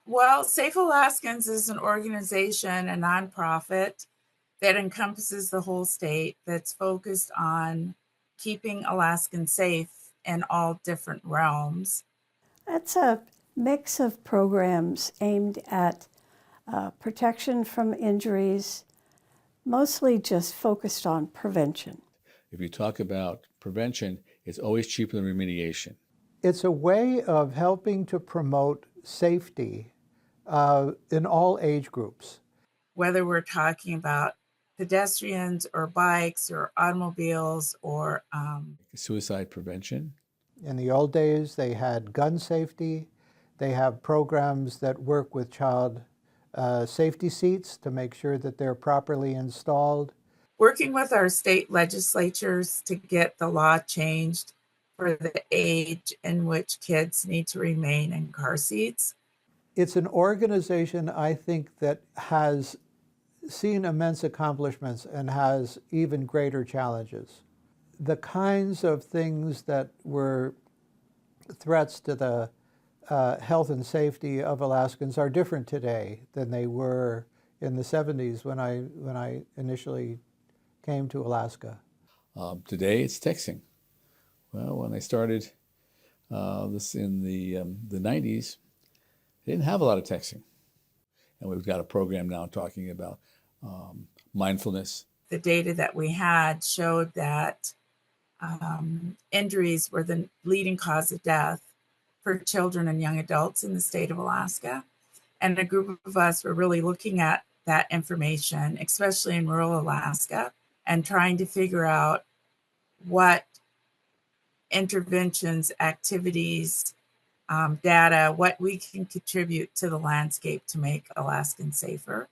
Well, Safe Alaskans is an organization, a nonprofit that encompasses the whole state that's focused on keeping Alaskans safe in all different realms. That's a mix of programs aimed at protection from injuries, mostly just focused on prevention. If you talk about prevention, it's always cheaper than remediation. It's a way of helping to promote safety in all age groups. Whether we're talking about pedestrians or bikes or automobiles or Suicide prevention. In the old days, they had gun safety. They have programs that work with child safety seats to make sure that they're properly installed. Working with our state legislatures to get the law changed for the age in which kids need to remain in car seats. It's an organization, I think, that has seen immense accomplishments and has even greater challenges. The kinds of things that were threats to the health and safety of Alaskans are different today than they were in the 70s when I initially came to Alaska. Today it's texting. Well, when I started this in the 90s, they didn't have a lot of texting. And we've got a program now talking about mindfulness. The data that we had showed that injuries were the leading cause of death for children and young adults in the state of Alaska. And a group of us were really looking at that information, especially in rural Alaska, and trying to figure out what interventions, activities, data, what we can contribute to the landscape to make Alaskans safer.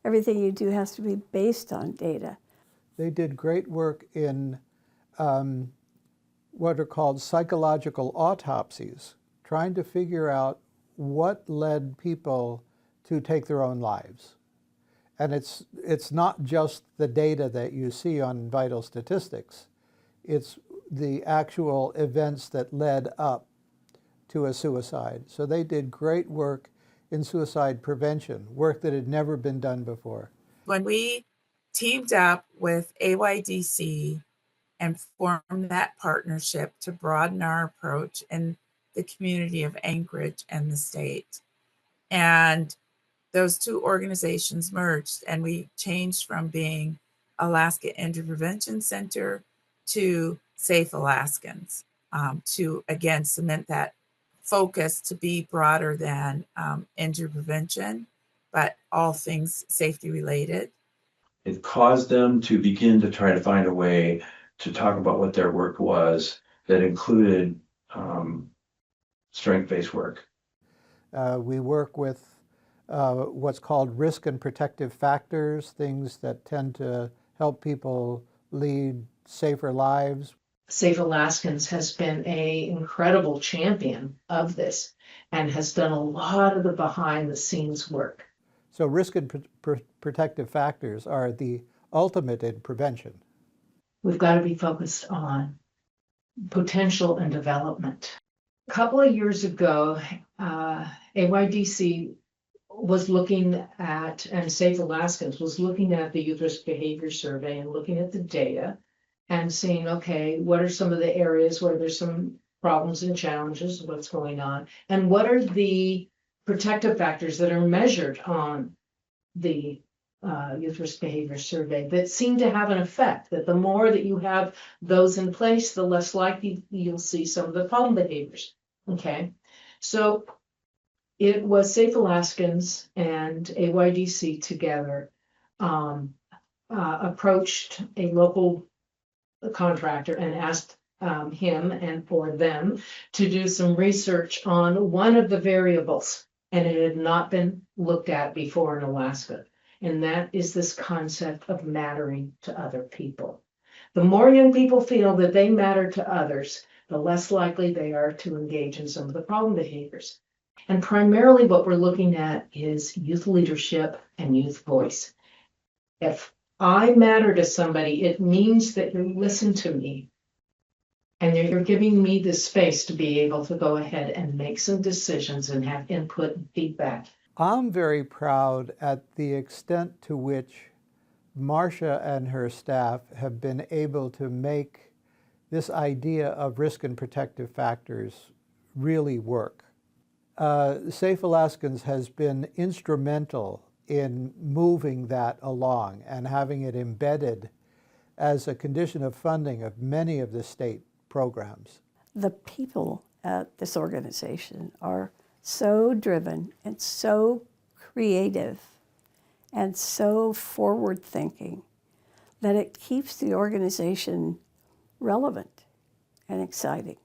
Everything you do has to be based on data. They did great work in what are called psychological autopsies, trying to figure out what led people to take their own lives. And it's not just the data that you see on vital statistics. It's the actual events that led up to a suicide. So they did great work in suicide prevention, work that had never been done before. When we teamed up with AYDC and formed that partnership to broaden our approach in the community of Anchorage and the state. And those two organizations merged, and we changed from being Alaska Injury Prevention Center to Safe Alaskans, to again cement that focus to be broader than injury prevention, but all things safety related. It caused them to begin to try to find a way to talk about what their work was that included strength-based work. We work with what's called risk and protective factors, things that tend to help people lead safer lives. Safe Alaskans has been an incredible champion of this and has done a lot of the behind-the-scenes work. So risk and protective factors are the ultimate in prevention. We've got to be focused on potential and development. A couple of years ago, AYDC was looking at, and Safe Alaskans was looking at the Youth Risk Behavior Survey and looking at the data and seeing, okay, what are some of the areas where there's some problems and challenges, what's going on, and what are the protective factors that are measured on the Youth Risk Behavior Survey that seem to have an effect, that the more that you have those in place, the less likely you'll see some of the problem behaviors. Okay, so it was Safe Alaskans and AYDC together approached a local contractor and asked him and for them to do some research on one of the variables, and it had not been looked at before in Alaska, and that is this concept of mattering to other people. The more young people feel that they matter to others, the less likely they are to engage in some of the problem behaviors. And primarily what we're looking at is youth leadership and youth voice. If I matter to somebody, it means that you listen to me and you're giving me the space to be able to go ahead and make some decisions and have input and feedback I'm very proud at the extent to which Marcia and her staff have been able to make this idea of risk and protective factors really work. Safe Alaskans has been instrumental in moving that along and having it embedded as a condition of funding of many of the state programs. The people at this organization are so driven and so creative and so forward-thinking that it keeps the organization relevant and exciting.